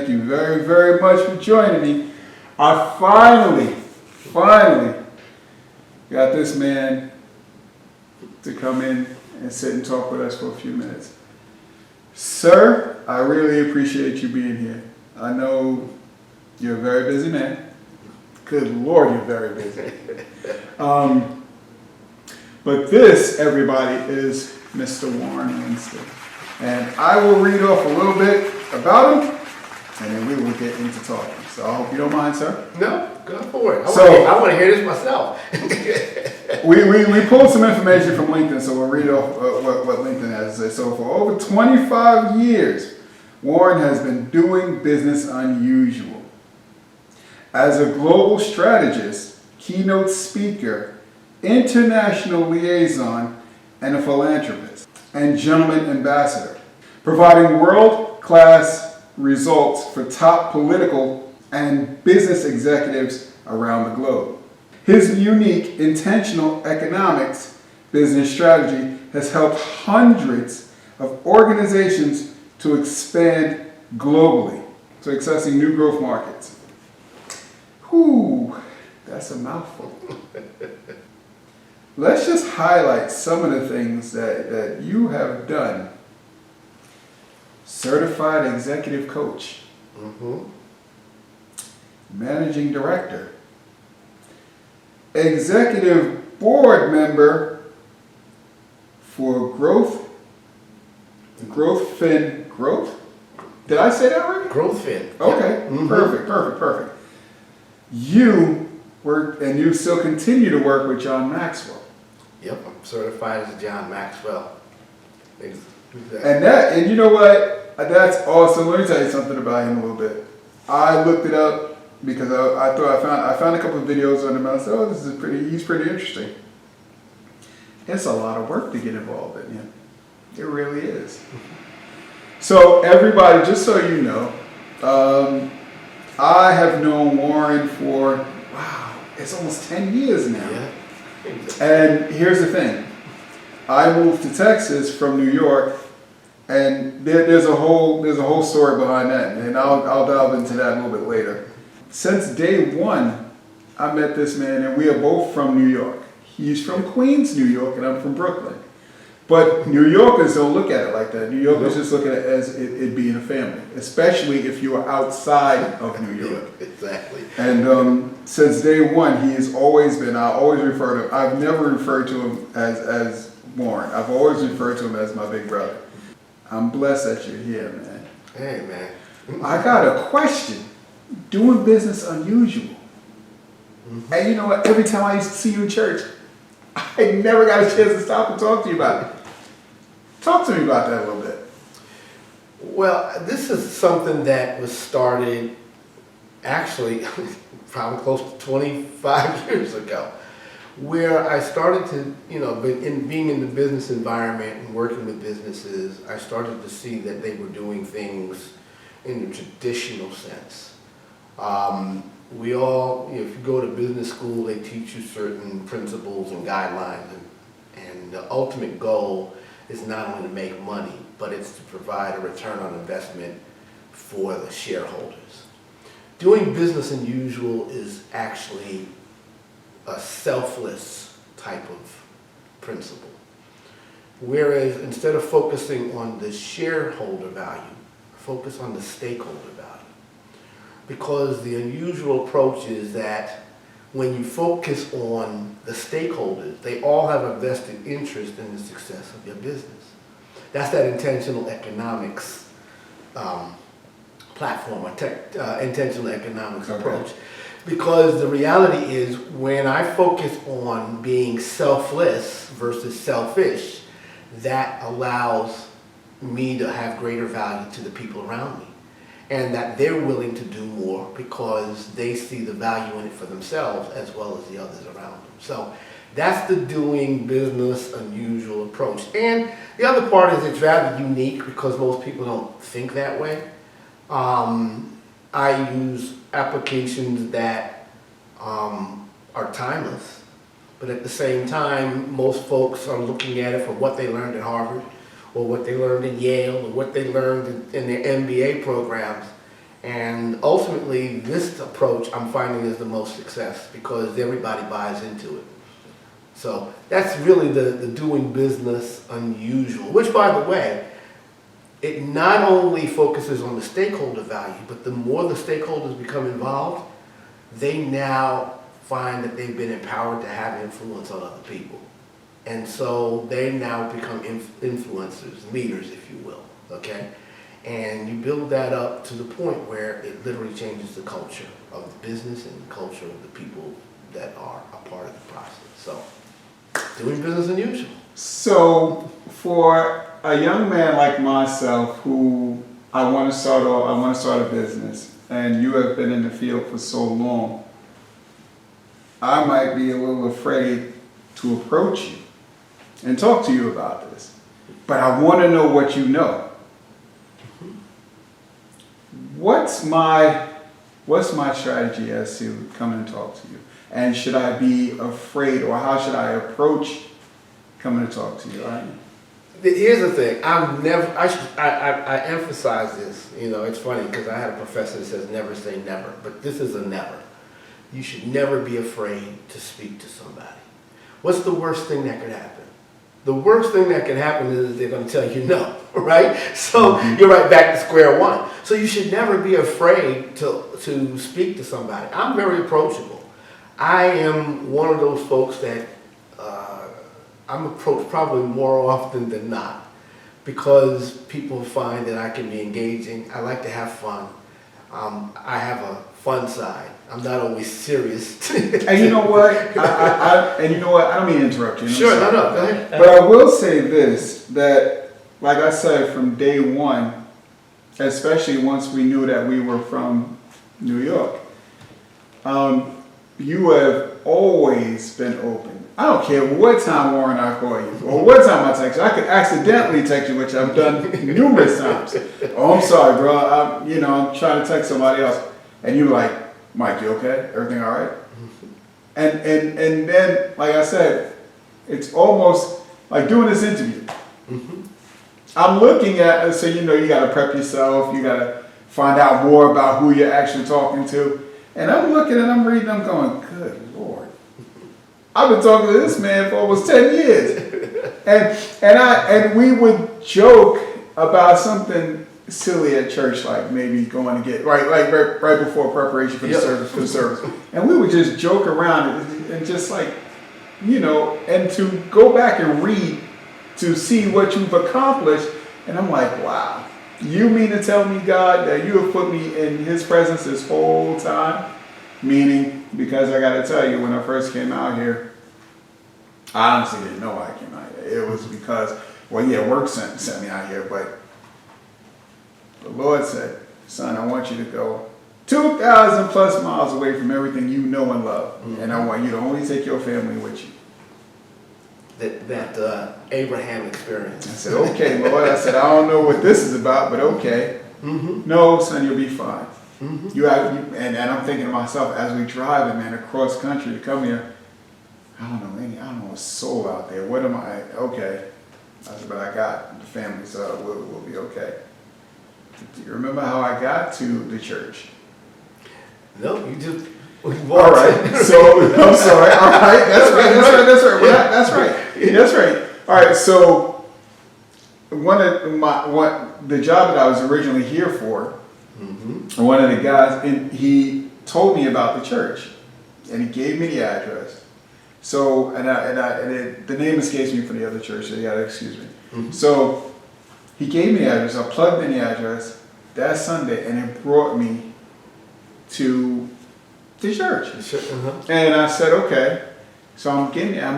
Thank you very, very much for joining me. I finally got this man to come in and sit and talk with us for a few minutes. Sir, I really appreciate you being here. I know you're a very busy man. Good Lord, you're very busy. But this, everybody, is Mr. Warren Winston. And I will read off a little bit about him, and then we will get into talking. So I hope you don't mind, sir. No, go for it. I want to hear this myself. we pulled some information from LinkedIn, so we'll read off what LinkedIn has to say. So for over 25 years, Warren has been doing business unusual. As a global strategist, keynote speaker, international liaison, and a philanthropist, and gentleman ambassador, providing world-class results for top political and business executives around the globe. His unique intentional economics business strategy has helped hundreds of organizations to expand globally, to accessing new growth markets. Whew, that's a mouthful. Let's just highlight some of the things that you have done. Certified executive coach, managing director, executive board member for Growth. Did I say that right? GrowthFin. Okay, perfect. You work, and you still continue to work with John Maxwell. Yep, I'm certified as a John Maxwell. Exactly. And you know what? That's awesome. Let me tell you something about him a little bit. I looked it up because I thought I found a couple of videos on him. And I said, oh, he's pretty interesting. It's a lot of work to get involved in him. It really is. So everybody, just so you know, I have known Warren for, it's almost 10 years now. Yeah. And here's the thing. I moved to Texas from New York, and there's a whole story behind that, and I'll delve into that a little bit later. Since day one, I met this man, and we are both from New York. He's from Queens, New York, and I'm from Brooklyn. But New Yorkers don't look at it like that. New Yorkers just look at it as it being a family, especially if you are outside of New York. Exactly. And since day one, he has always been, I always refer to him, I've never referred to him as Warren. I've always referred to him as my big brother. I'm blessed that you're here, man. Hey, man. I got a question. Doing business unusual. And you know what? Every time I used to see you in church, I never got a chance to stop and talk to you about it. Talk to me about that a little bit. Well, this is something that was started actually probably close to 25 years ago, where I started to, being in the business environment and working with businesses, I started to see that they were doing things in the traditional sense. We all, if you go to business school, they teach you certain principles and guidelines, and the ultimate goal is not only to make money, but it's to provide a return on investment for the shareholders. Doing business unusual is actually a selfless type of principle. Whereas instead of focusing on the shareholder value, focus on the stakeholder value. Because the unusual approach is that when you focus on the stakeholders, they all have a vested interest in the success of your business. That's that intentional economics platform, or intentional economics approach. Because the reality is, when I focus on being selfless versus selfish, that allows me to have greater value to the people around me. And that they're willing to do more because they see the value in it for themselves as well as the others around them. So that's the doing business unusual approach. And the other part is it's rather unique because most people don't think that way. I use applications that are timeless, but at the same time, most folks are looking at it for what they learned at Harvard, or what they learned in Yale, or what they learned in their MBA programs, And ultimately, this approach I'm finding is the most success because everybody buys into it. So that's really the doing business unusual, which, by the way, it not only focuses on the stakeholder value, but the more the stakeholders become involved, they now find that they've been empowered to have influence on other people. And so they now become influencers, leaders, if you will, okay? And you build that up to the point where it literally changes the culture of the business and the culture of the people that are a part of the process. So, doing business unusual. So, for a young man like myself who I want to start a business, and you have been in the field for so long, I might be a little afraid to approach you and talk to you about this. But I want to know what you know. What's my strategy as to come and talk to you? And should I be afraid, or how should I approach coming to talk to you? Here's the thing. I emphasize this. You know, it's funny because I had a professor that says never say never, but this is a never. You should never be afraid to speak to somebody. What's the worst thing that could happen? The worst thing that can happen is they're going to tell you no, right? So you're right back to square one. So you should never be afraid to speak to somebody. I'm very approachable. I am one of those folks that I'm approached probably more often than not because people find that I can be engaging. I like to have fun. I have a fun side. I'm not always serious. And you know what? I don't mean to interrupt you. Sure, no, go ahead. But I will say this, that, like I said, from day one, especially once we knew that we were from New York, you have always been open. I don't care what time, Warren, I call you, or what time I text you. I could accidentally text you, which I've done numerous times. Oh, I'm sorry, bro. I'm trying to text somebody else. And you're like, Mike, you okay? Everything all right? And then, like I said, it's almost like doing this interview. I'm looking at, so you got to prep yourself. You got to find out more about who you're actually talking to. And I'm looking and I'm reading, I'm going, good Lord. I've been talking to this man for almost 10 years. And we would joke about something silly at church, like maybe going to get right before preparation for the service. And we would just joke around and just like, and to go back and read to see what you've accomplished. And I'm like, wow, you mean to tell me, God, that you have put me in his presence this whole time? Meaning, because I got to tell you, when I first came out here, I honestly didn't know why I came out here. It was because, work sent me out here, but the Lord said, son, I want you to go 2,000 plus miles away from everything you know and love. Mm-hmm. And I want you to only take your family with you. That Abraham experience. I said, okay, Lord. I said, I don't know what this is about, but okay. Mm-hmm. No, son, you'll be fine. Mm-hmm. And I'm thinking to myself, as we drive, man, across country to come here, I don't know a soul out there. What am I? Okay. I said, but I got the family, so we'll be okay. Do you remember how I got to the church? No, you just. All right. So I'm sorry. All right. That's right. All right. So the job that I was originally here for, one of the guys, and he told me about the church, and he gave me the address. So the name escapes me for the other church, so you gotta excuse me. Mm-hmm. So he gave me the address. I plugged in the address that Sunday, and it brought me to the church. And I said, okay. So I'm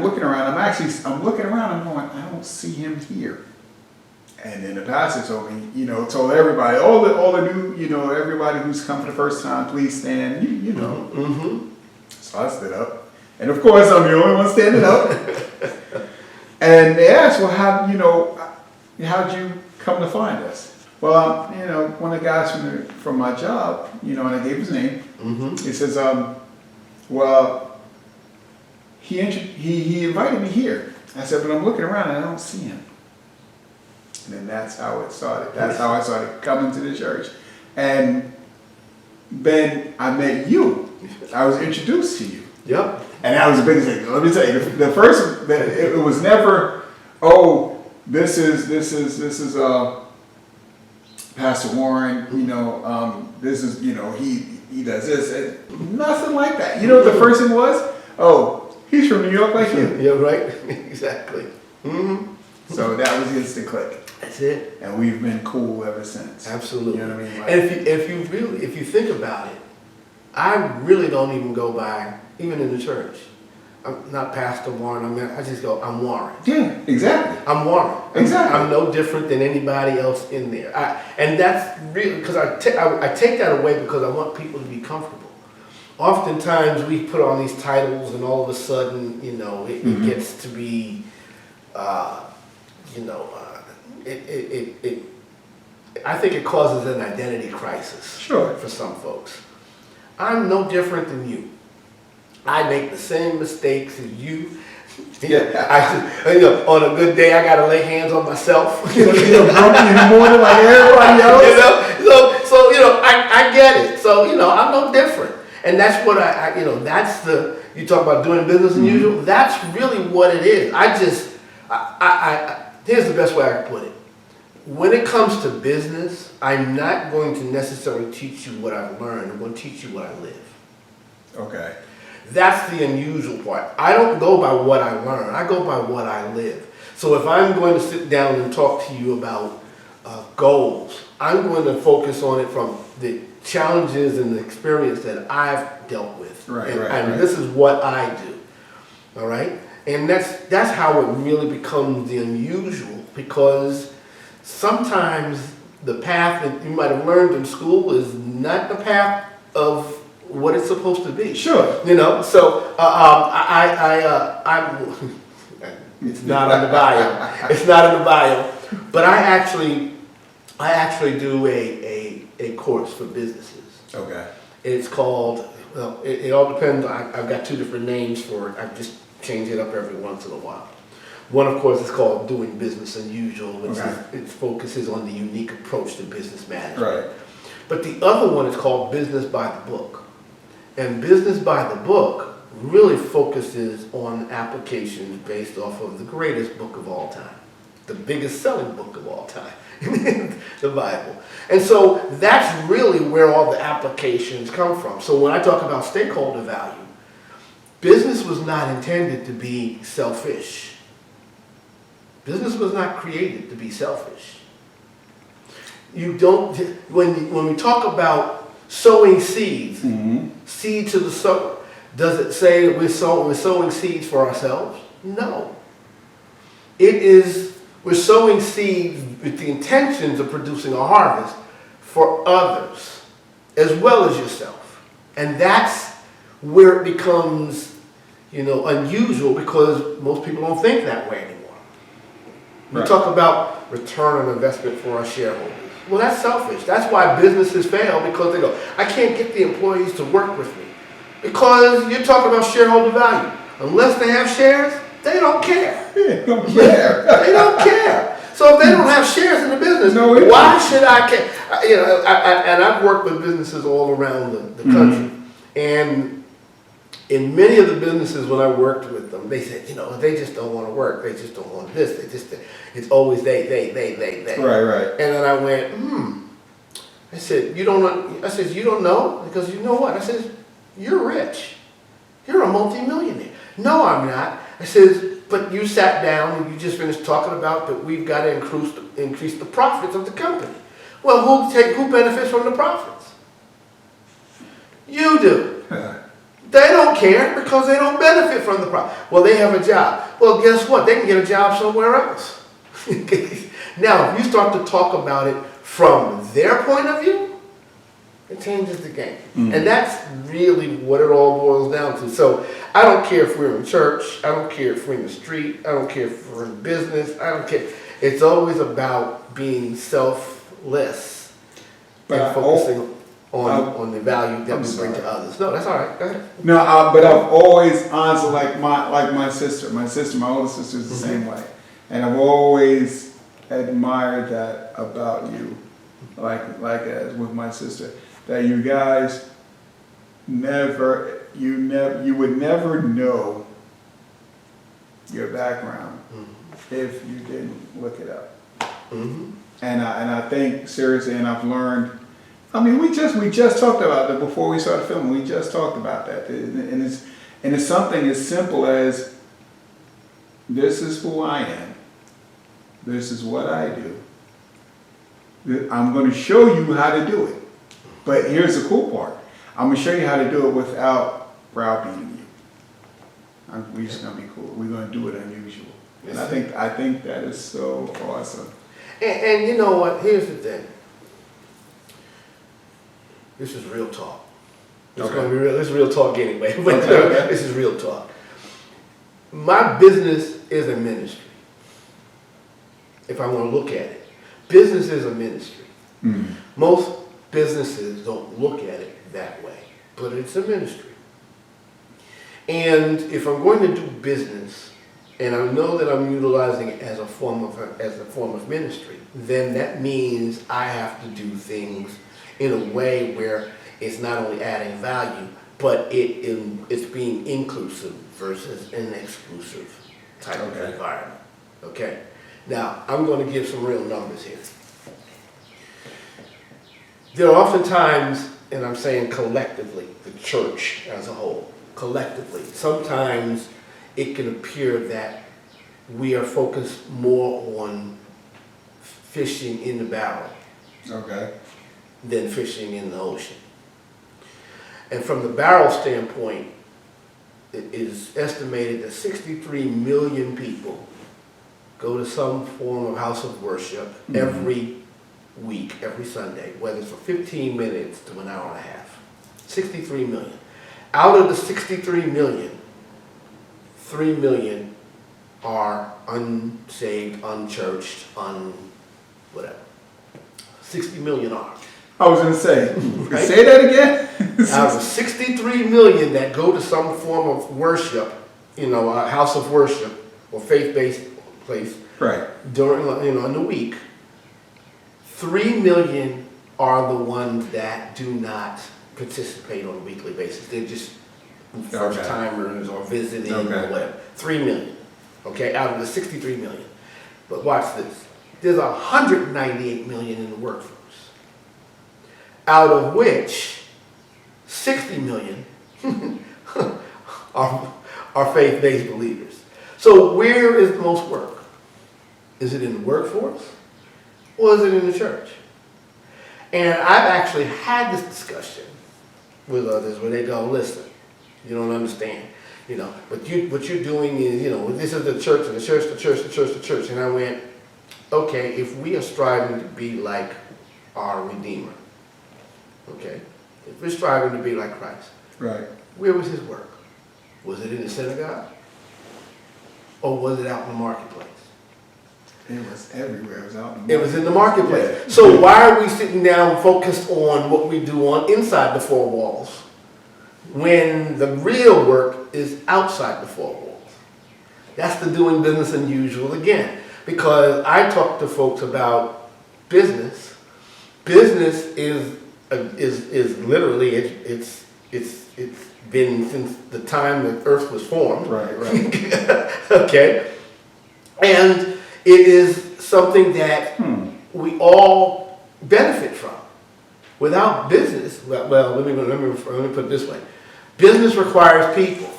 looking around. I'm looking around. I'm going, I don't see him here. And then the pastor told me, told everybody, all the new, everybody who's come for the first time, please stand. Mm-hmm. So I stood up. And of course, I'm the only one standing up. And they asked, well, how'd you come to find us? Well, one of the guys from my job, and I gave his name. Mm-hmm. He says, well, he invited me here. I said, but I'm looking around and I don't see him. And then that's how it started. That's how I started coming to the church. And then I met you. I was introduced to you. Yep. And that was the biggest thing. Let me tell you, the first, it was never, oh, this is Pastor Warren, this is, he does this. And nothing like that. You know what the first thing was? Oh, he's from New York like you. Yeah, right. Exactly. Mm-hmm. So that was the instant click. That's it. And we've been cool ever since. Absolutely. You know what I mean? Like, and if you think about it, I really don't even go by, even in the church. I'm not Pastor Warren. I just go, I'm Warren. yeah, exactly. I'm Warren. Exactly. I'm no different than anybody else in there. And that's really, because I take that away because I want people to be comfortable. Oftentimes we put on these titles and all of a sudden, it gets to be, I think it causes an identity crisis. Sure. For some folks. I'm no different than you. I make the same mistakes as you. Yeah. On a good day, I gotta lay hands on myself. Grumpy in the morning like everybody else. I get it. So I'm no different, and that's what that's the, you talk about doing business as usual. That's really what it is. Here's the best way I can put it. When it comes to business, I'm not going to necessarily teach you what I've learned. I'm going to teach you what I live. Okay. That's the unusual part. I don't go by what I learn. I go by what I live. So if I'm going to sit down and talk to you about goals, I'm going to focus on it from the challenges and the experience that I've dealt with. Right. And this is what I do. All right? And that's how it really becomes the unusual, because sometimes the path that you might have learned in school is not the path of what it's supposed to be. Sure. So I'm. It's not on the bio. It's not in the bio. But I actually do a course for businesses. Okay. It's called. Well, it all depends. I've got two different names for it. I just change it up every once in a while. One, of course, is called Doing Business Unusual, which it focuses on the unique approach to business management. Right. But the other one is called Business by the Book. And Business by the Book really focuses on applications based off of the greatest book of all time, the biggest selling book of all time, the Bible. And so that's really where all the applications come from. So when I talk about stakeholder value, business was not intended to be selfish. Business was not created to be selfish. You don't, when we talk about sowing seeds, seed to the sower, does it say that we're sowing seeds for ourselves? No. It is, we're sowing seeds with the intentions of producing a harvest for others, as well as yourself. And that's where it becomes, unusual, because most people don't think that way anymore. We talk about return on investment for our shareholders. Well, that's selfish. That's why businesses fail, because they go, I can't get the employees to work with me. Because you're talking about shareholder value. Unless they have shares, they don't care. They don't care. They don't care. So if they don't have shares in the business, why should I care? And I've worked with businesses all around the country. And in many of the businesses when I worked with them, they said, they just don't want to work. They just don't want this. It's always they. Right. And then I went, I said, you don't know? Because you know what? I said, you're rich. You're a multimillionaire. No, I'm not. I said, but you sat down and you just finished talking about that we've got to increase the profits of the company. Well, who benefits from the profits? You do. They don't care because they don't benefit from the profit. Well, they have a job. Well, guess what? They can get a job somewhere else. Now, if you start to talk about it from their point of view, it changes the game. And that's really what it all boils down to. So I don't care if we're in church. I don't care if we're in the street. I don't care if we're in business. I don't care. It's always about being selfless and focusing on the value that we bring to others. No, that's all right. Go ahead. No, but I've always answered like my sister. My older sister is the same way. And I've always admired that about you, like as with my sister, that you guys you would never know your background if you didn't look it up. And I think seriously, and I've learned. I mean, we just talked about that before we started filming. We just talked about that, and it's something as simple as, this is who I am. This is what I do. I'm going to show you how to do it. But here's the cool part. I'm going to show you how to do it without browbeating you. We're just going to be cool. We're going to do it unusual. And I think that is so awesome. And you know what? Here's the thing. This is real talk. It's going to be real. This is real talk anyway. But this is real talk. My business is a ministry. If I want to look at it, business is a ministry. Most businesses don't look at it that way, but it's a ministry. And if I'm going to do business, and I know that I'm utilizing it as a form of ministry, then that means I have to do things in a way where it's not only adding value, but it's being inclusive versus an exclusive type of environment. Okay? Now, I'm going to give some real numbers here. There are often times, and I'm saying collectively, the church as a whole, collectively, sometimes it can appear that we are focused more on fishing in the barrel than fishing in the ocean. And from the barrel standpoint, it is estimated that 63 million people go to some form of house of worship every week, every Sunday, whether it's for 15 minutes to an hour and a half. 63 million. Out of the 63 million, 3 million are unsaved, unchurched, whatever. 60 million are. I was going to say, say that again? Out of 63 million that go to some form of worship, a house of worship or faith-based place, during, in the week, 3 million are the ones that do not participate on a weekly basis. They're just first timers or visiting or whatever. 3 million, out of the 63 million. But watch this. There's 198 million in the workforce, out of which 60 million are faith-based believers. So where is the most work? Is it in the workforce or is it in the church? And I've actually had this discussion with others where they go, listen, you don't understand. What you're doing is, this is the church and the church, the church, the church, the church. And I went, okay, if we are striving to be like our Redeemer, if we're striving to be like Christ, where was his work? Was it in the synagogue? Or was it out in the marketplace? It was everywhere. It was out in the marketplace. It was in the marketplace. Yeah. So why are we sitting down focused on what we do on inside the four walls when the real work is outside the four walls? That's the doing business unusual again. Because I talk to folks about business. Business is literally it's been since the time that Earth was formed. And it is something that we all benefit from. Without business, well, let me put it this way: business requires people.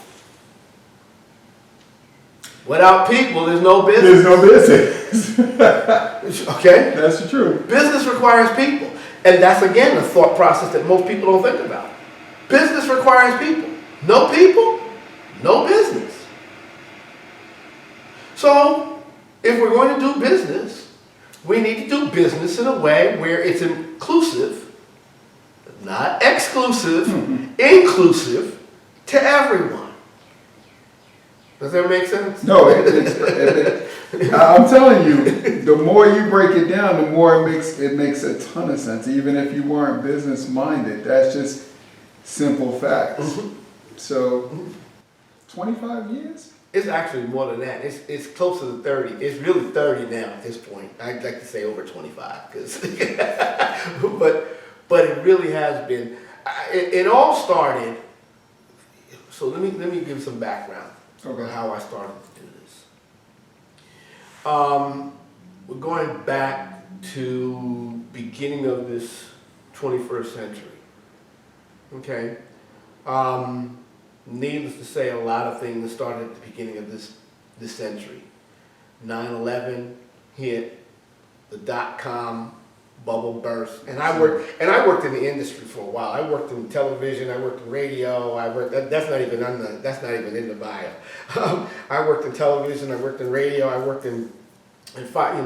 Without people, there's no business. There's no business. That's the truth. Business requires people. And that's, again, a thought process that most people don't think about. Business requires people. No people, no business. So, if we're going to do business, we need to do business in a way where it's inclusive, not exclusive, inclusive to everyone. Does that make sense? No, I'm telling you, the more you break it down, the more it makes a ton of sense. Even if you weren't business minded, that's just simple facts. So, 25 years? It's actually more than that. It's closer to 30. It's really 30 now at this point. I'd like to say over 25, but it really has been. it all started. So let me give some background Okay. on how I started to do this. We're going back to beginning of this 21st century. Okay. Needless to say, a lot of things started at the beginning of this century. 9/11 hit, the dot-com bubble burst, and I worked in the industry for a while. I worked in television, I worked in radio, that's not even in the bio. I worked in television, I worked in radio, I worked in one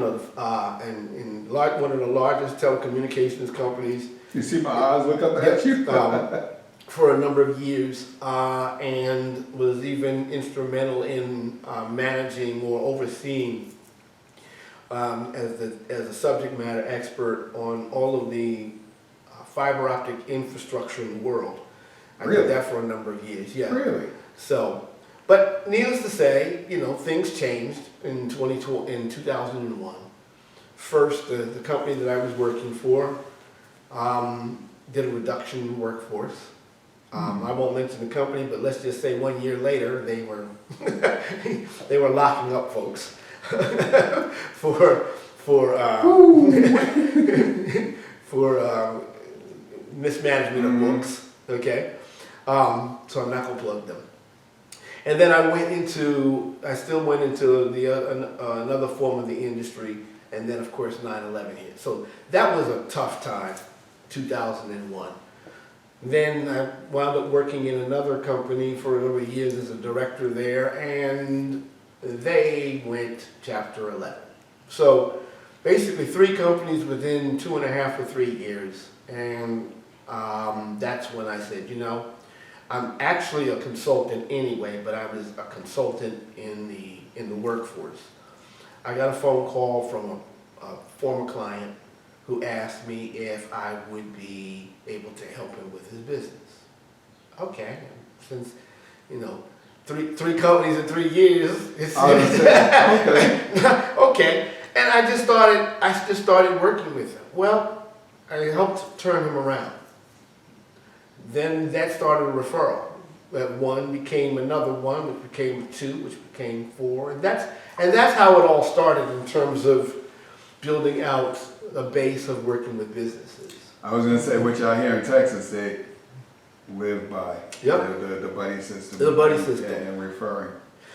of the largest telecommunications companies. You see my eyes look up at you? For a number of years, and was even instrumental in managing or overseeing as a subject matter expert on all of the fiber optic infrastructure in the world. I Really? did that for a number of years. Yeah. Really? So, but needless to say, things changed in 2001. First, the company that I was working for did a reduction in workforce. I won't mention the company, but let's just say 1 year later, they were they were locking up folks for mismanagement of books. Okay, so I'm not gonna plug them. And then I still went into another form of the industry, and then of course 9/11 hit. So that was a tough time, 2001. Then I wound up working in another company for a number of years as a director there, and they went Chapter 11. So basically 3 companies within 2.5 or 3 years, and that's when I said, I'm actually a consultant anyway, but I was a consultant in the workforce. I got a phone call from a former client who asked me if I would be able to help him with his business. Okay, since three companies in 3 years, it's okay. okay. And I just started working with him. Well, I helped turn him around. Then that started a referral. That one became another one, which became 2, which became 4, and that's how it all started in terms of building out a base of working with businesses. I was going to say, which out here in Texas, they live by the buddy system. The buddy system. Yeah, and referring.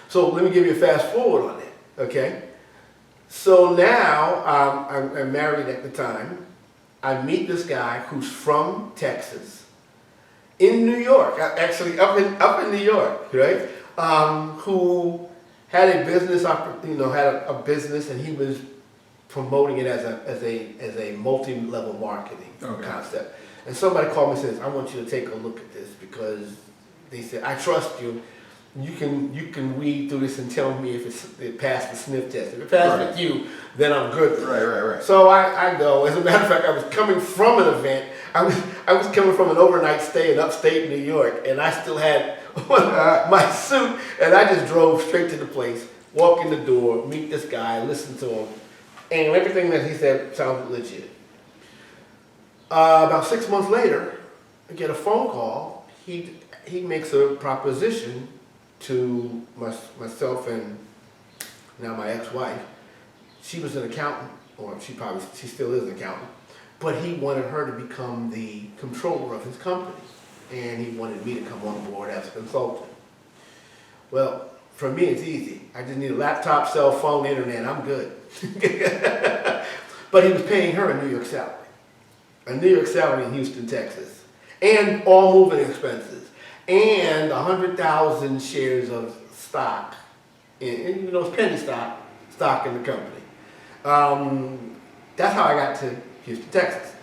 So let me give you a fast forward on it, okay? So now, I'm married at the time. I meet this guy who's from Texas, in New York, actually up in New York, right? Who had a business, had a business, and he was promoting it as a multi-level marketing concept. And somebody called me and says, I want you to take a look at this, because they said, I trust you. You can read through this and tell me if it passed the sniff test. If it passed with you, then I'm good. Right. So I go. As a matter of fact, I was coming from an event. I was coming from an overnight stay in upstate New York, and I still had my suit, and I just drove straight to the place, walk in the door, meet this guy, listen to him, and everything that he said sounded legit. About 6 months later, I get a phone call. He makes a proposition to myself and now my ex-wife. She was an accountant, or she still is an accountant, but he wanted her to become the controller of his company, and he wanted me to come on board as a consultant. Well, for me it's easy. I just need a laptop, cell phone, internet, I'm good. But he was paying her a New York salary in Houston, Texas, and all moving expenses, and 100,000 shares of stock, and it's penny stock in the company. That's how I got to Houston, Texas.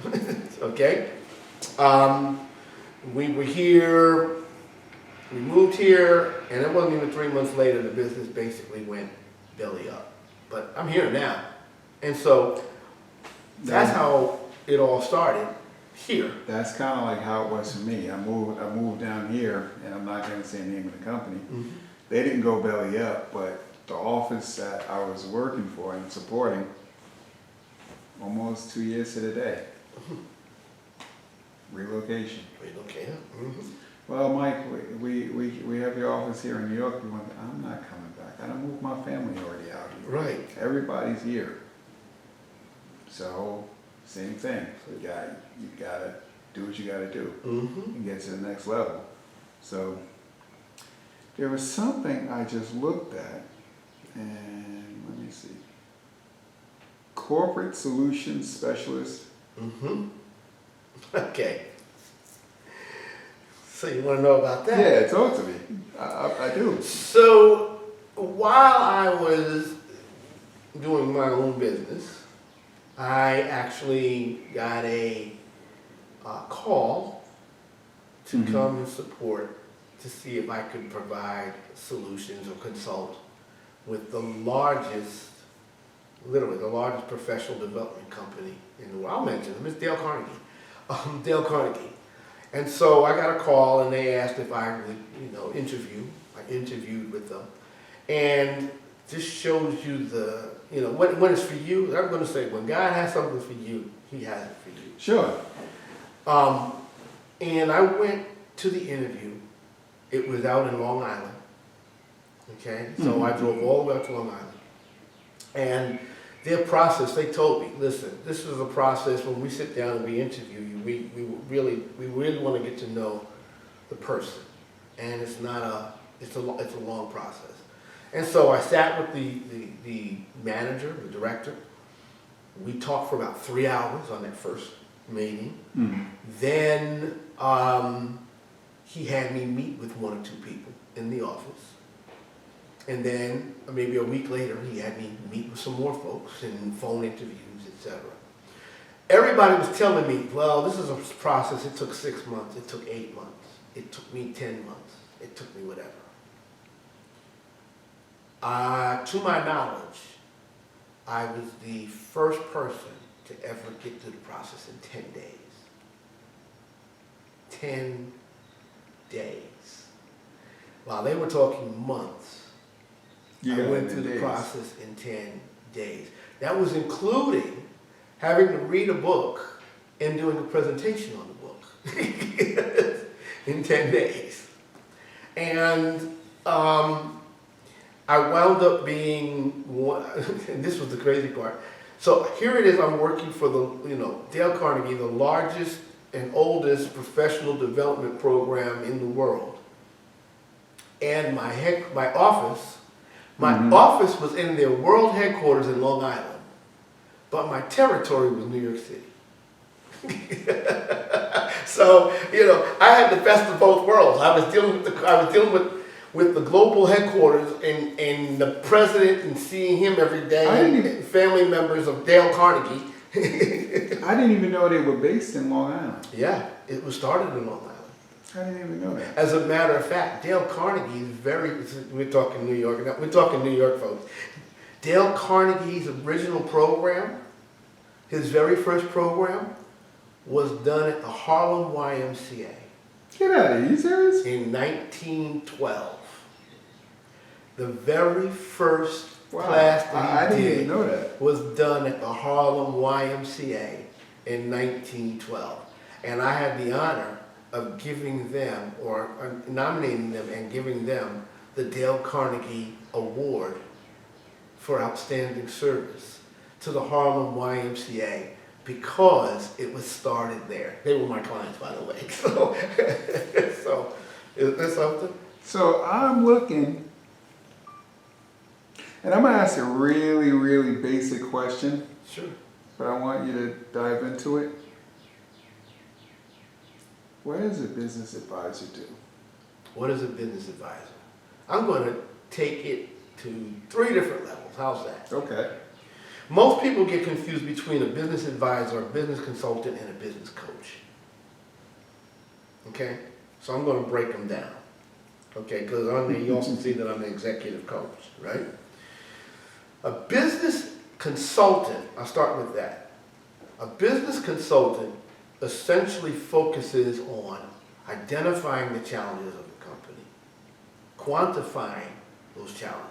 Okay, we were here. We moved here, and it wasn't even 3 months later the business basically went belly up. But I'm here now, and so that's how it all started. Here. That's kind of like how it was for me. I moved down here, and I'm not going to say the name of the company. Mm-hmm. They didn't go belly up, but the office that I was working for and supporting, almost 2 years to the day. Relocation. Relocating. Mm-hmm. Well, Mike, we have your office here in New York. I'm not coming back. I done moved my family already out here. Right. Everybody's here. So, same thing. So you gotta do what you gotta do and get to the next level. So, there was something I just looked at, and let me see. Corporate Solutions Specialist. Okay. So you want to know about that? Yeah, talk to me. I do. So while I was doing my own business, I actually got a call to come and support to see if I could provide solutions or consult with the largest, literally the largest professional development company in the world. I'll mention them. It's Dale Carnegie. Dale Carnegie. And so I got a call and they asked if I would, interview. I interviewed with them. And this shows you the, when it's for you, I'm going to say when God has something for you, he has it for you. Sure. And I went to the interview. It was out in Long Island. Okay? So I drove all the way up to Long Island. And their process, they told me, listen, this is a process when we sit down and we interview you, we really want to get to know the person. And it's a long process. And so I sat with the manager, the director. We talked for about 3 hours on that first meeting. Then he had me meet with 1 or 2 people in the office. And then maybe a week later, he had me meet with some more folks and phone interviews, etc. Everybody was telling me, well, this is a process. It took 6 months. It took 8 months. It took me 10 months. It took me whatever. To my knowledge, I was the first person to ever get through the process in 10 days. 10 days. While they were talking months, I went through the process in 10 days. That was including having to read a book and doing a presentation on the book in 10 days. And I wound up being one, and this was the crazy part. So here it is, I'm working for Dale Carnegie, the largest and oldest professional development program in the world. And my office was in their world headquarters in Long Island, but my territory was New York City. So, I had the best of both worlds. I was dealing with the global headquarters and the president and seeing him every day, and family members of Dale Carnegie. I didn't even know they were based in Long Island. Yeah, it was started in Long Island. I didn't even know that. As a matter of fact, Dale Carnegie we're talking New York, folks. Dale Carnegie's original program, his very first program, was done at the Harlem YMCA. Get out of here, you serious? In 1912. The very first class that he did was done at the Harlem YMCA in 1912. And I had the honor of giving them, or nominating them and giving them the Dale Carnegie Award for outstanding service to the Harlem YMCA because it was started there. They were my clients, by the way. So is there something? So I'm looking, and I'm gonna ask a really, really basic question. Sure. But I want you to dive into it. What does a business advisor do? What is a business advisor? I'm going to take it to 3 different levels. How's that? Okay. Most people get confused between a business advisor, a business consultant, and a business coach. Okay? So I'm going to break them down. Okay? Because you also see that I'm an executive coach, right? A business consultant, I'll start with that. A business consultant essentially focuses on identifying the challenges of the company, quantifying those challenges,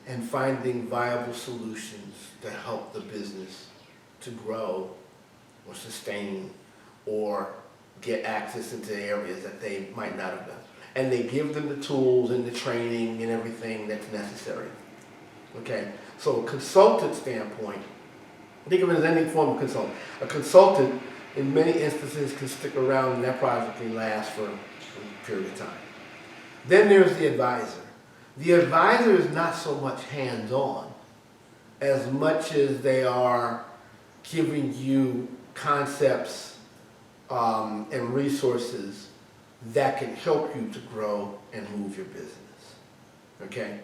and finding viable solutions to help the business to grow or sustain or get access into areas that they might not have done. And they give them the tools and the training and everything that's necessary. Okay? So a consultant standpoint, think of it as any form of consultant. A consultant, in many instances, can stick around and that project can last for a period of time. Then there's the advisor. The advisor is not so much hands-on as much as they are giving you concepts and resources that can help you to grow and move your business. Okay?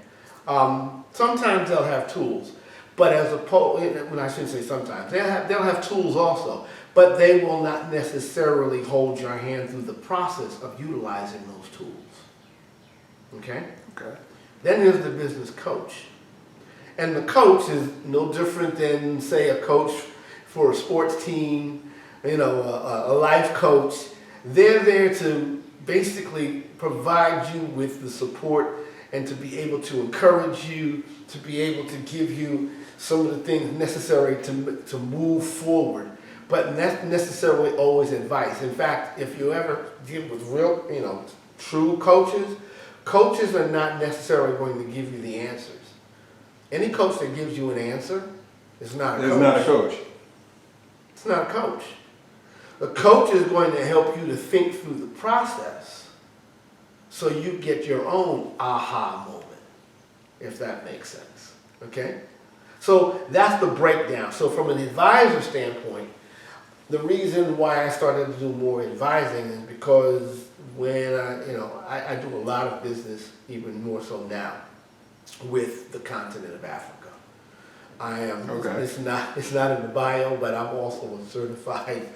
Sometimes they'll have tools, but as opposed, when I shouldn't say sometimes, they'll have tools also, but they will not necessarily hold your hand through the process of utilizing those tools. Okay? Okay. Then there's the business coach. And the coach is no different than, say, a coach for a sports team, a life coach. They're there to basically provide you with the support and to be able to encourage you, to be able to give you some of the things necessary to move forward, but not necessarily always advice. In fact, if you ever deal with real, true coaches, coaches are not necessarily going to give you the answers. Any coach that gives you an answer is not a coach. It's not a coach. It's not a coach. A coach is going to help you to think through the process so you get your own aha moment, if that makes sense. Okay? So that's the breakdown. So from an advisor standpoint, the reason why I started to do more advising is because when I do a lot of business, even more so now, with the continent of Africa. I am. Okay. It's not in the bio, but I'm also a certified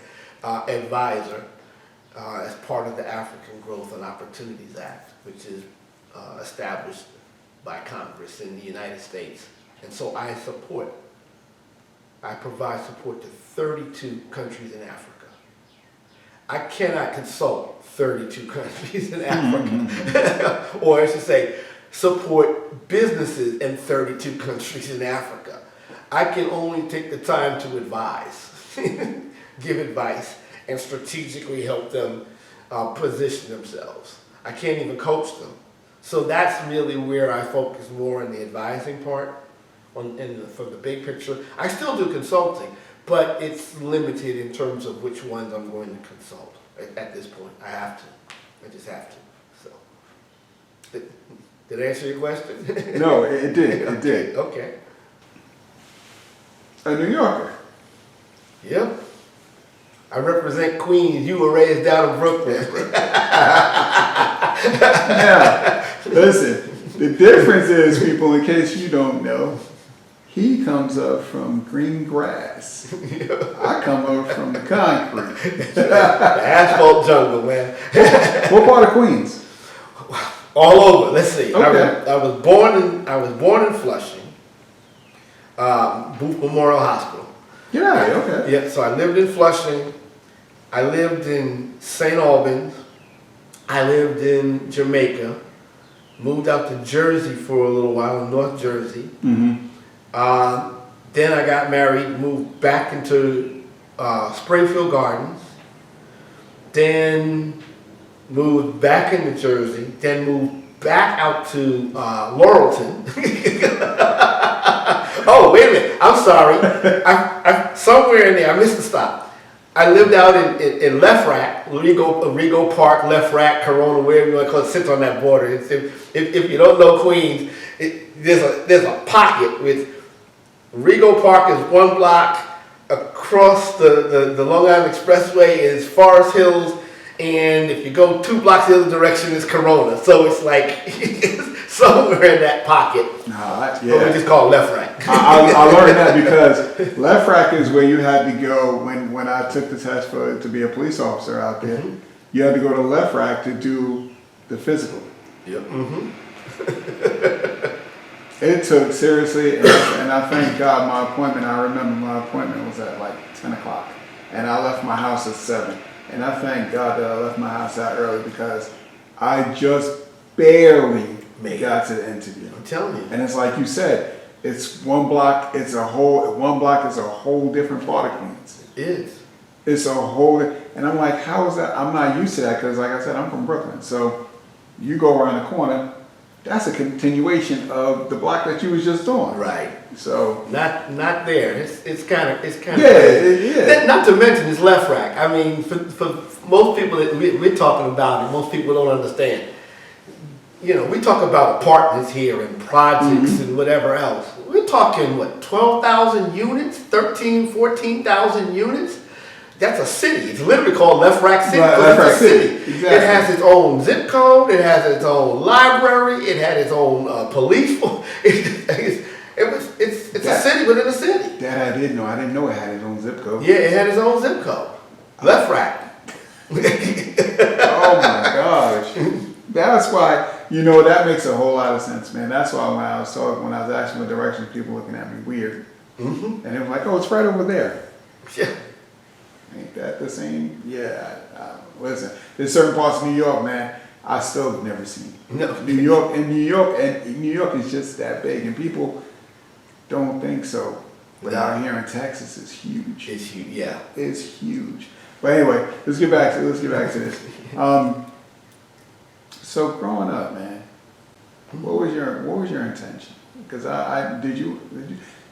advisor as part of the African Growth and Opportunities Act, which is established by Congress in the United States. And so I provide support to 32 countries in Africa. I cannot consult 32 countries in Africa, or I should say, support businesses in 32 countries in Africa. I can only take the time to advise, give advice, and strategically help them position themselves. I can't even coach them. So that's really where I focus more on the advising part, for the big picture. I still do consulting, but it's limited in terms of which ones I'm going to consult at this point. I have to. I just have to. So, did I answer your question? No, it did. It did. Okay. A New Yorker. Yep. I represent Queens. You were raised down in Brooklyn. Now, listen, the difference is, people, in case you don't know, he comes up from green grass. I come up from the concrete. The asphalt jungle, man. What part of Queens? All over. Let's see. Okay. I was born in Flushing, Booth Memorial Hospital. Yeah. Okay. Yeah. So I lived in Flushing. I lived in St. Albans. I lived in Jamaica. Moved out to Jersey for a little while, in North Jersey. Mm-hmm. Then I got married, moved back into Springfield Gardens, then moved back into Jersey, then moved back out to Laurelton. Oh, wait a minute, I'm sorry. I somewhere in there, I missed the stop. I lived out in Lefrak, Rego Park, Lefrak, Corona, wherever you want to call it, sits on that border. If you don't know Queens, there's a pocket with Rego Park is one block, across the Long Island Expressway is Forest Hills, and if you go 2 blocks the other direction is Corona. So it's like somewhere in that pocket. Yeah. We just call it Lefrak. I learned that because Lefrak is where you had to go when I took the test to be a police officer out there. Mm-hmm. You had to go to Lefrak to do the physical. Yep. Mm-hmm. It took seriously, and I thank God I remember my appointment was at like 10 o'clock, and I left my house at 7. And I thank God that I left my house that early because I just barely got to the interview. I'm telling you. And it's like you said, it's one block is a whole different part of Queens. It is. It's a whole, and I'm like, how is that? I'm not used to that because, like I said, I'm from Brooklyn. So you go around the corner, that's a continuation of the block that you was just on. Right. So not there. It's kind of yeah. Not to mention it's left rack. I mean, for most people that we're talking about, and most people don't understand. You know, we talk about apartments here and projects and whatever else. We're talking, what, 12,000 units, 13, 14,000 units? That's a city. It's literally called Left Rack City. Right, Left Rack Rack City. Exactly. It has its own zip code. It has its own library. It had its own police force. It's a city within a city. That I didn't know. I didn't know it had its own zip code. Yeah, it had its own zip code. Left Rack. Oh my gosh. That's why, that makes a whole lot of sense, man. That's why when I was asking what direction, people looking at me weird. And they were like, oh, it's right over there. Yeah. Ain't that the same? Yeah. Listen, there's certain parts of New York, man, I still have never seen. No. New York is just that big, and people don't think so. But out here in Texas, it's huge. It's huge, yeah. It's huge. But anyway, let's get back to this. So growing up, man, what was your intention? Because did you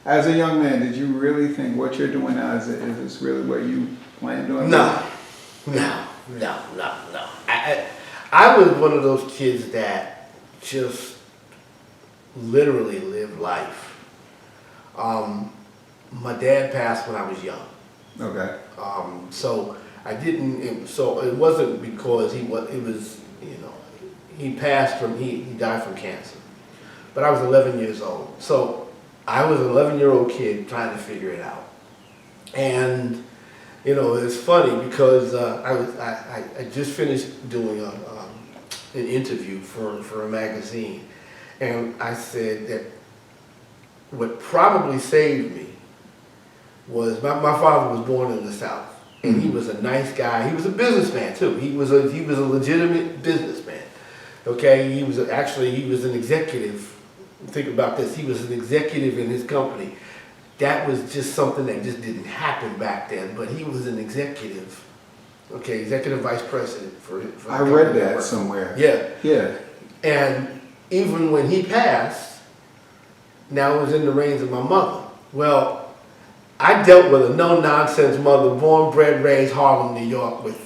as a young man, did you really think what you're doing now is this really what you plan doing? No. I was one of those kids that just literally lived life. My dad passed when I was young. Okay. So it wasn't because he died from cancer. But I was 11 years old. So I was an 11-year-old kid trying to figure it out. And, it's funny because I just finished doing an interview for a magazine. And I said that what probably saved me was my father was born in the South. And he was a nice guy. He was a businessman too. He was a legitimate businessman. Okay, he was an executive. Think about this. He was an executive in his company. That was just something that just didn't happen back then. But he was an executive. Okay, executive vice president for I read that somewhere. Yeah. And even when he passed, now it was in the reins of my mother. Well, I dealt with a no-nonsense mother, born, bred, raised Harlem, New York, with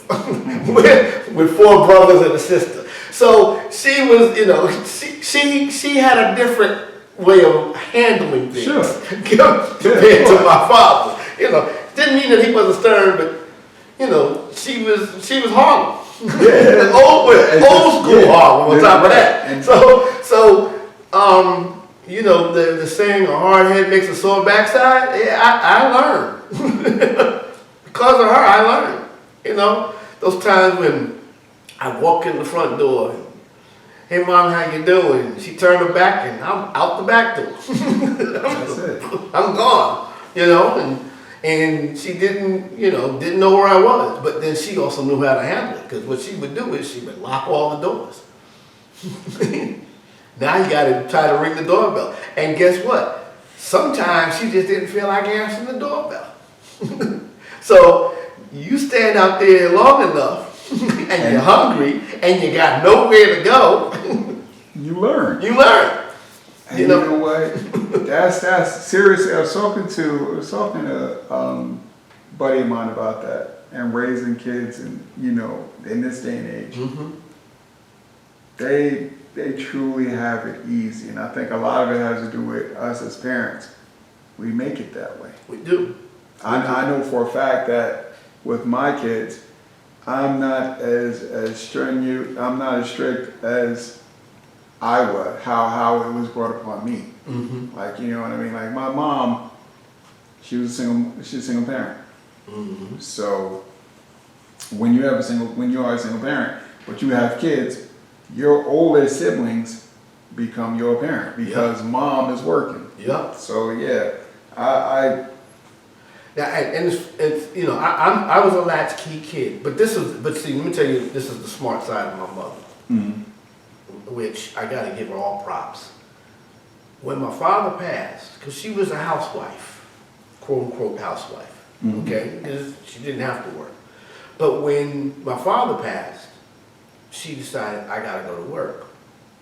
with 4 brothers and a sister. So she was, she had a different way of handling things compared to my father. Didn't mean that he wasn't stern, but she was Harlem. Yeah. old school Harlem on top of that. The saying, a hard head makes a sore backside, yeah, I learned. Because of her, I learned. Those times when I walk in the front door, and, hey mom, how you doing? She turned her back and I'm out the back door. That's it. I'm gone, and she didn't know where I was. But then she also knew how to handle it, because what she would do is she would lock all the doors. Now you got to try to ring the doorbell. And guess what? Sometimes she just didn't feel like answering the doorbell. So you stand out there long enough and you're hungry and you got nowhere to go. You learn. And you know what? That's seriously. I was talking to a buddy of mine about that and raising kids, and in this day and age, they truly have it easy, and I think a lot of it has to do with us as parents. We make it that way. We do. I know for a fact that with my kids, I'm not as strenuous. I'm not as strict as I was. How it was brought upon me. Like, you know what I mean? Like my mom, she's a single parent. So when you are a single parent, but you have kids, your older siblings become your parent because mom is working. Yep. So yeah, I was a latchkey kid, but see, let me tell you, this is the smart side of my mother, which I got to give her all props. When my father passed, because she was a housewife, quote unquote housewife, okay, because she didn't have to work. But when my father passed, she decided, I gotta go to work.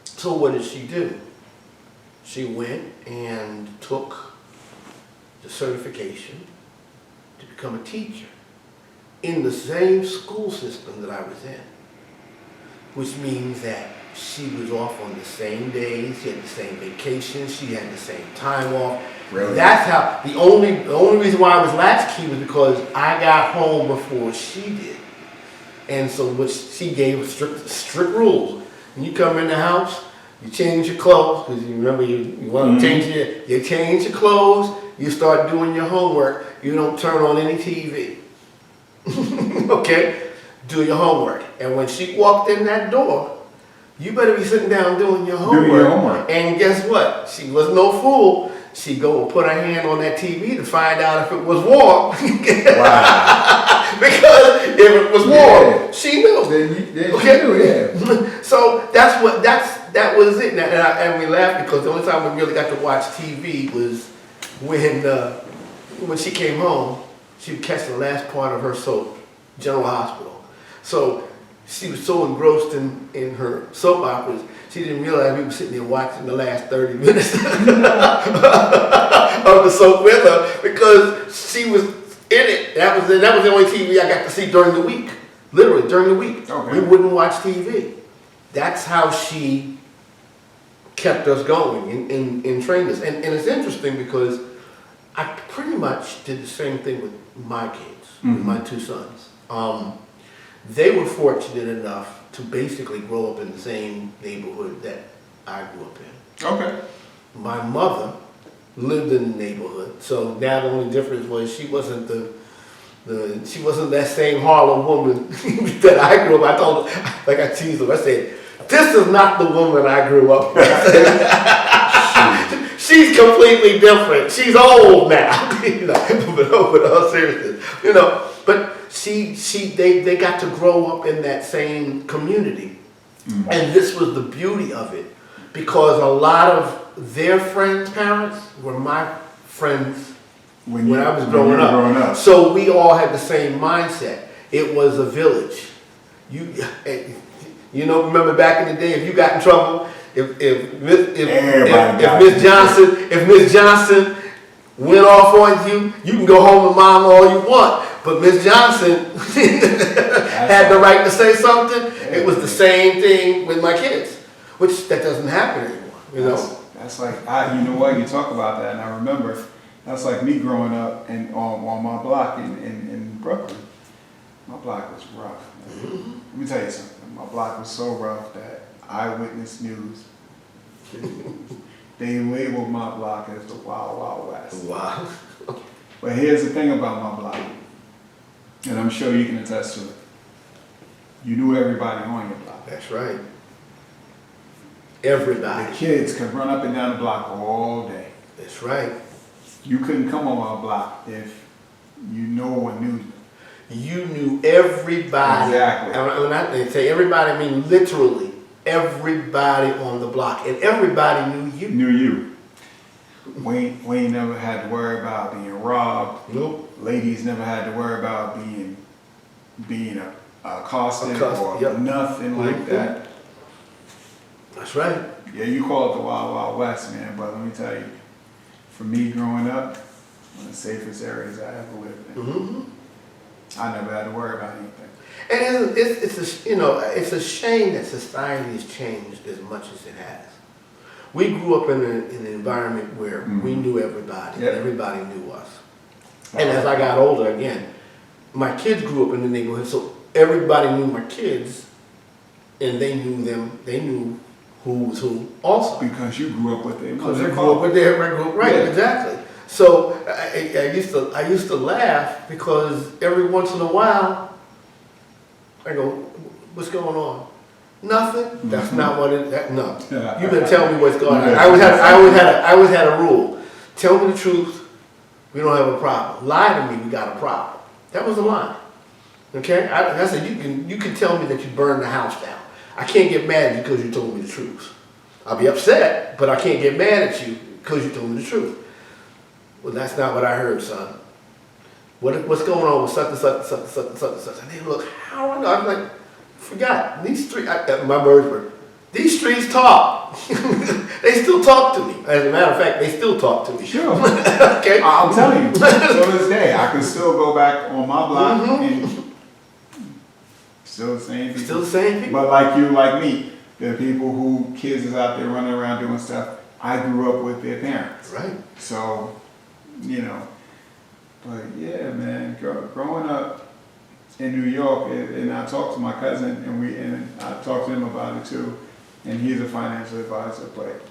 So what did she do? She went and took the certification to become a teacher in the same school system that I was in, which means that she was off on the same days, she had the same vacation, she had the same time off. Really? That's how, the only reason why I was latchkey was because I got home before she did. And so what she gave was strict rules. When you come in the house, you change your clothes, because you remember you want to change you change your clothes, you start doing your homework, you don't turn on any TV. Okay? Do your homework. And when she walked in that door, you better be sitting down doing your homework. Doing your homework. And guess what? She was no fool. She'd go and put her hand on that TV to find out if it was warm. Wow. Because if it was warm, Yeah. she knew. Then Okay. you knew, yeah. So that was it. And we laughed because the only time we really got to watch TV was when she came home. She would catch the last part of her soap, General Hospital. So she was so engrossed in her soap operas, she didn't realize we were sitting there watching the last 30 minutes of the soap with her because she was in it. That was the only TV I got to see during the week. Literally, during the week. Okay. We wouldn't watch TV. That's how she kept us going and trained us. And it's interesting because I pretty much did the same thing with my kids, with my two sons. They were fortunate enough to basically grow up in the same neighborhood that I grew up in. Okay. My mother lived in the neighborhood, so now the only difference was she wasn't she wasn't that same Harlem woman that I grew up. I told her, like I teased her, I said, "This is not the woman I grew up with." She's completely different. She's old now, you know. But all seriousness, you know. But they got to grow up in that same community, and this was the beauty of it, because a lot of their friends' parents were my friends when I was growing up. So we all had the same mindset. It was a village. You know, remember back in the day, if you got in trouble, if Miss Johnson went off on you, you can go home with mom all you want. But Miss Johnson had the right to say something. Yeah. It was the same thing with my kids, which that doesn't happen anymore. You know, that's like you know what, you talk about that, and I remember that's like me growing up and on my block in Brooklyn. My block was rough. Let me tell you something. My block was so rough that Eyewitness News, they labeled my block as the Wild Wild West. Wow. But here's the thing about my block, and I'm sure you can attest to it. You knew everybody on your block. That's right. Everybody. The kids could run up and down the block all day. That's right. You couldn't come on my block if no one knew you. You knew everybody. Exactly. And when I say everybody, I mean literally everybody on the block, and everybody knew you. Knew you. We ain't never had to worry about being robbed. Nope. Ladies never had to worry about being accosted or yep. nothing like that. That's right. Yeah, you call it the Wild Wild West, man. But let me tell you, for me growing up, one of the safest areas I ever lived in. Mm-hmm. I never had to worry about anything. And it's a shame that society has changed as much as it has. We grew up in an environment where we knew everybody, Yep. and everybody knew us. And as I got older, again, my kids grew up in the neighborhood, so everybody knew my kids, and they knew them. They knew who was who also. Because you grew up with them. Because I grew up with their group, right? Yeah. Exactly. So I used to laugh because every once in a while I go, "What's going on?" Nothing. That's not what it. No. You better tell me what's going on. I always had a rule. Tell me the truth. We don't have a problem. Lie to me. We got a problem. That was a lie. Okay. I said you can tell me that you burned the house down. I can't get mad at you because you told me the truth. I'll be upset, but I can't get mad at you because you told me the truth. Well, that's not what I heard, son. what's going on with such and such and such and such and such and such? And they look, how I know? I'm like, forgot. These three, my words were, these streets talk. They still talk to me. As a matter of fact, they still talk to me. Sure. Okay. I'm telling you, to this day, I can still go back on my block and still the same people. Still the same people. But like you, like me, the people who kids is out there running around doing stuff, I grew up with their parents. Right. So, you know, but yeah, man, growing up in New York, and I talked to my cousin, and I talked to him about it too, and he's a financial advisor. But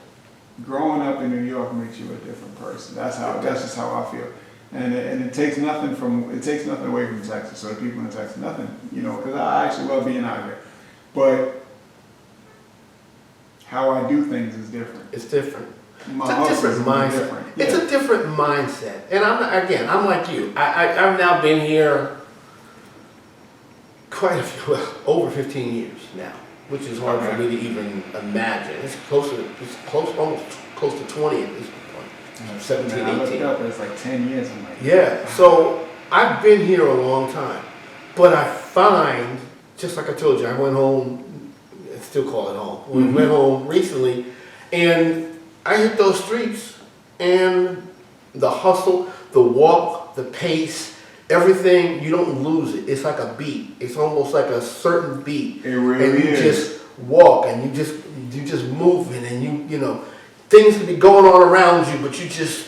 growing up in New York makes you a different person. That's just how I feel. And it takes nothing away from Texas. So the people in Texas, nothing, you know, because I actually love being out here. But how I do things is different. It's different. My It's a different mindset. different. It's Yeah. a different mindset. And I'm like you. I've now been here quite a few, over 15 years now, which is hard for me to even imagine. It's almost close to 20 at this point. 17, Man, I looked 18. up, it's like 10 years. I'm like, Yeah, so I've been here a long time. But I find, just like I told you, I went home, I still call it home. We went home recently, and I hit those streets, and the hustle, the walk, the pace, everything, you don't lose it. It's like a beat. It's almost like a certain beat. It really and you is. just walk, and you just moving, and you know, things can be going on around you, but you just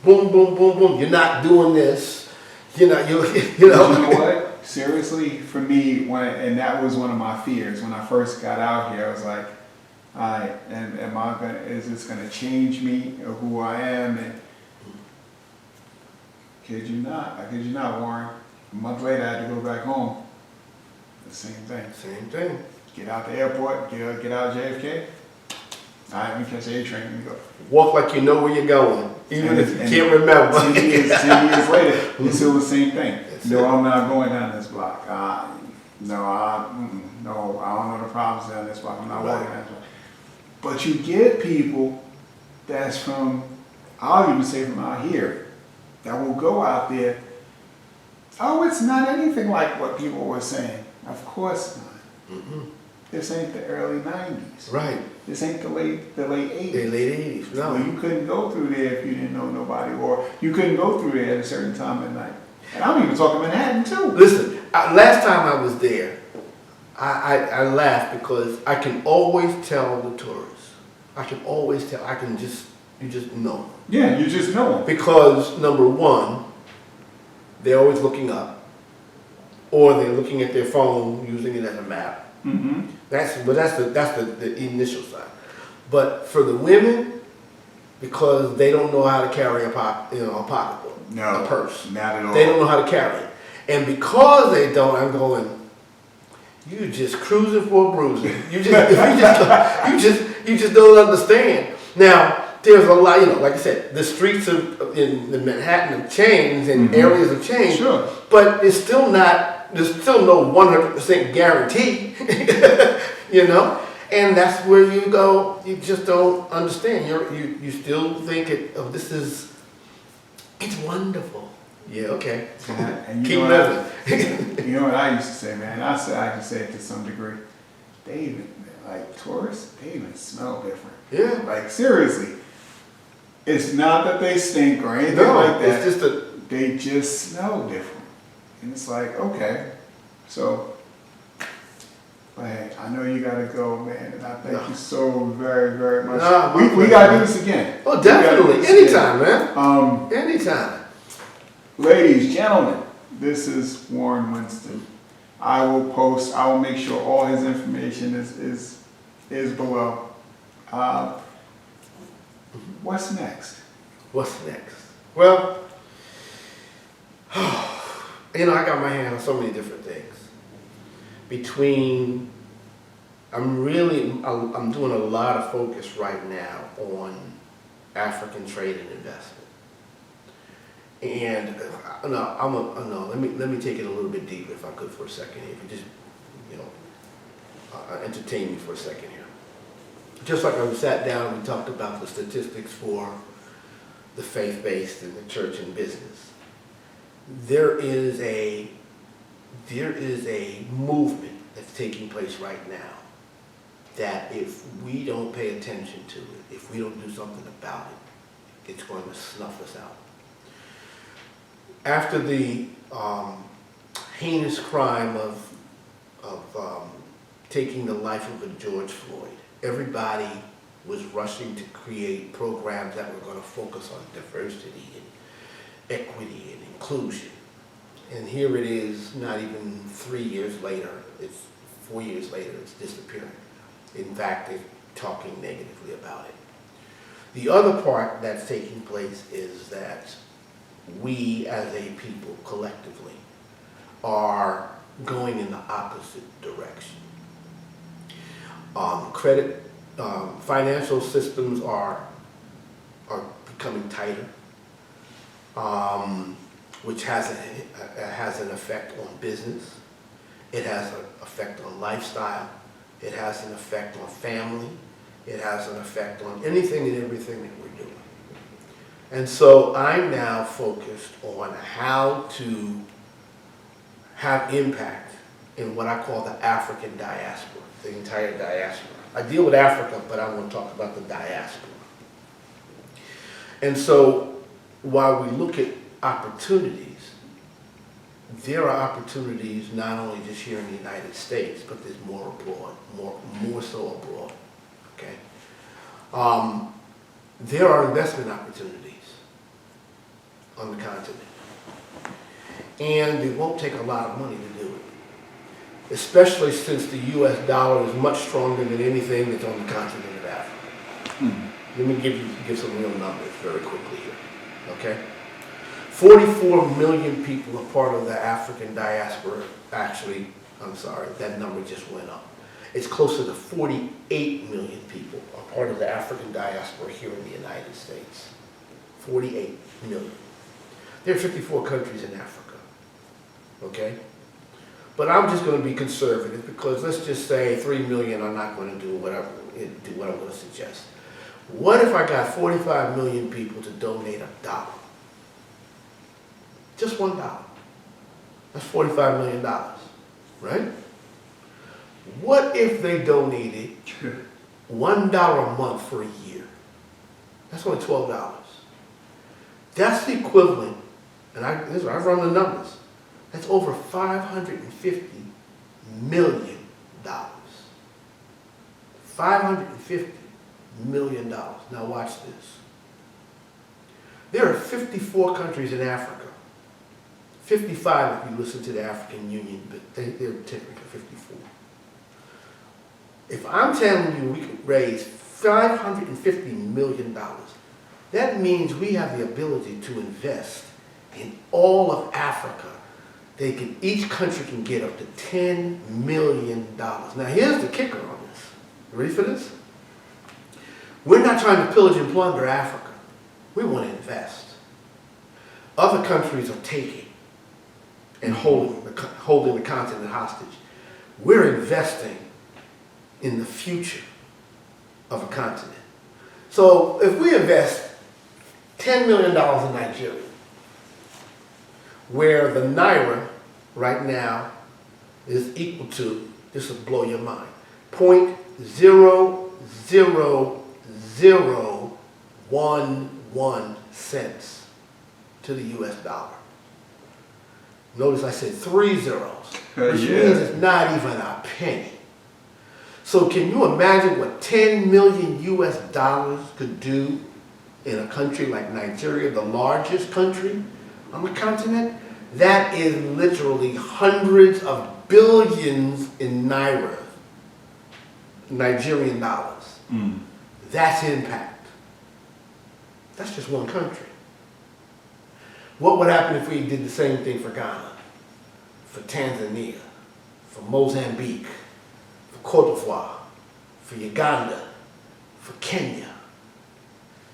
boom, boom, boom, boom. You're not doing this. You know. You know what? Seriously, for me, and that was one of my fears when I first got out here. I was like, all right, is this gonna change me or who I am? And I kid you not, Warren. A month later, I had to go back home. The same thing. Same thing. Get out the airport, get out of JFK. All right, we catch the A train and we go. Walk like you know where you're going, even if you can't remember. 10 years later, it's still the same thing. That's No, it. I'm not going down this block. No, I don't know the problems down this block. I'm not walking down this block. But you get people that's from, I'll even say from out here, that will go out there. Oh, it's not anything like what people were saying. Of course not. This ain't the early 90s. Right. This ain't the late 80s. The late 80s. No. Well, you couldn't go through there if you didn't know nobody, or you couldn't go through there at a certain time at night. And I'm even talking Manhattan too. Listen, last time I was there, I laughed because I can always tell the tourists. I can always tell. You just know. Yeah, you just know them. Because number one, they're always looking up, or they're looking at their phone using it as a map. Mm-hmm. That's the initial side. But for the women, because they don't know how to carry a pocketbook, No, a purse. not at all. They don't know how to carry it. And because they don't, I'm going, you just cruising for a bruising. You just don't understand. Now, there's a lot, like I said, the streets in Manhattan have changed and areas have changed. Sure. But there's still no 100% guarantee, and that's where you go, you just don't understand. You still think it's wonderful. Yeah, okay. And Keep living. You know what I used to say, man? I can say it to some degree. They even, like tourists, they even smell different. Yeah. Like seriously. It's not that they stink or anything No, like that. it's just they just smell different. And it's like, okay. So, but hey, I know you gotta go, man, and I thank you so very, very much. We gotta do this again. Oh, definitely. Anytime, man. Anytime. Ladies, gentlemen, this is Warren Winston. I will make sure all his information is below. What's next? What's next? Well, I got my hand on so many different things. I'm doing a lot of focus right now on African trade and investment. And let me take it a little bit deeper if I could for a second. If you just, entertain me for a second here. Just like I sat down and we talked about the statistics for the faith-based and the church and business. there is a movement that's taking place right now that if we don't pay attention to it, if we don't do something about it, it's going to snuff us out. After the heinous crime of taking the life of a George Floyd, everybody was rushing to create programs that were going to focus on diversity and equity and inclusion. And here it is, not even 3 years later, it's 4 years later, it's disappearing. In fact, they're talking negatively about it. The other part that's taking place is that we as a people collectively are going in the opposite direction. Financial systems are becoming tighter, which has an effect on business. It has an effect on lifestyle. It has an effect on family. It has an effect on anything and everything that we're doing. And so I'm now focused on how to have impact in what I call the African diaspora, the entire diaspora. I deal with Africa, but I want to talk about the diaspora. And so while we look at opportunities, there are opportunities not only just here in the United States, but there's more abroad, more so abroad, okay? There are investment opportunities on the continent. And it won't take a lot of money to do it, especially since the US dollar is much stronger than anything that's on the continent of Africa. Let me give some real numbers very quickly here, okay? 44 million people are part of the African diaspora. Actually, I'm sorry, that number just went up. It's closer to 48 million people are part of the African diaspora here in the United States. 48 million. There are 54 countries in Africa, okay? But I'm just going to be conservative because let's just say 3 million are not going to do what I'm going to suggest. What if I got 45 million people to donate $1? Just $1. That's $45 million, right? What if they donated $1 a month for a year? That's only $12. That's the equivalent, and I've run the numbers, that's over $550 million. $550 million. Now watch this. There are 54 countries in Africa. 55 if you listen to the African Union, but they're technically 54. If I'm telling you we could raise $550 million, that means we have the ability to invest in all of Africa. Each country can get up to $10 million. Now here's the kicker on this. You ready for this? We're not trying to pillage and plunder Africa. We want to invest. Other countries are taking and holding the continent hostage. We're investing in the future of a continent. So if we invest $10 million in Nigeria, where the Naira right now is equal to, this will blow your mind, 0.00011 cents to the US dollar. Notice I said 3 zeros, which means it's not even a penny. So can you imagine what 10 million US dollars could do in a country like Nigeria, the largest country on the continent? That is literally hundreds of billions in Naira, Nigerian dollars. That's impact. That's just one country. What would happen if we did the same thing for Ghana, for Tanzania, for Mozambique, for Cote d'Ivoire, for Uganda, for Kenya?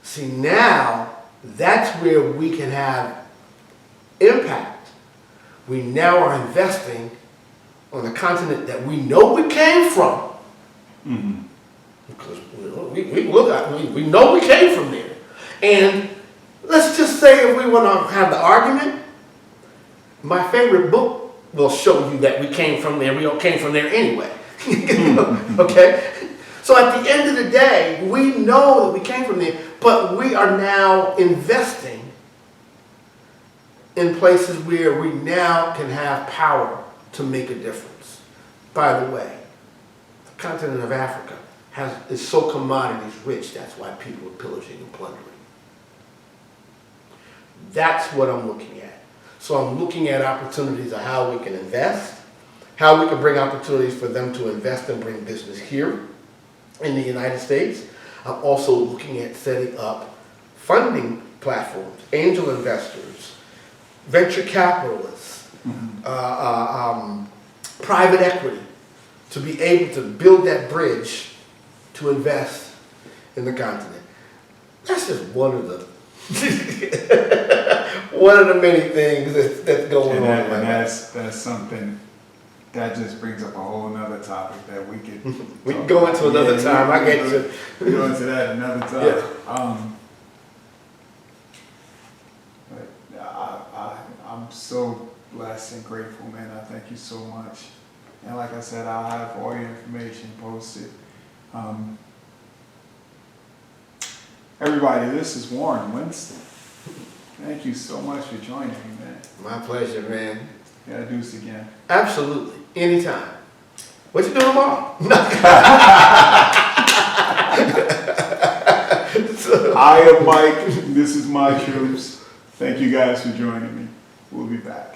See, now that's where we can have impact. We now are investing on a continent that we know we came from. Because we know we came from there. And let's just say if we want to have the argument, my favorite book will show you that we came from there. We all came from there anyway. Okay? So at the end of the day, we know that we came from there, but we are now investing in places where we now can have power to make a difference. By the way, the continent of Africa is so commodities rich, that's why people are pillaging and plundering. That's what I'm looking at. So I'm looking at opportunities of how we can invest, how we can bring opportunities for them to invest and bring business here in the United States. I'm also looking at setting up funding platforms, angel investors, venture capitalists, private equity, to be able to build that bridge to invest in the continent. That's just one of the many things that's going on. And that's something that just brings up a whole nother topic that we could we can go into another time. I get you. We go into that another time. Yeah. But I'm so blessed and grateful, man. I thank you so much. And like I said, I'll have all your information posted. Everybody, this is Warren Winston. Thank you so much for joining me, man. My pleasure, man. Gotta do this again. Absolutely. Anytime. What you doing tomorrow? I am Mike. This is My Troops. Thank you guys for joining me. We'll be back.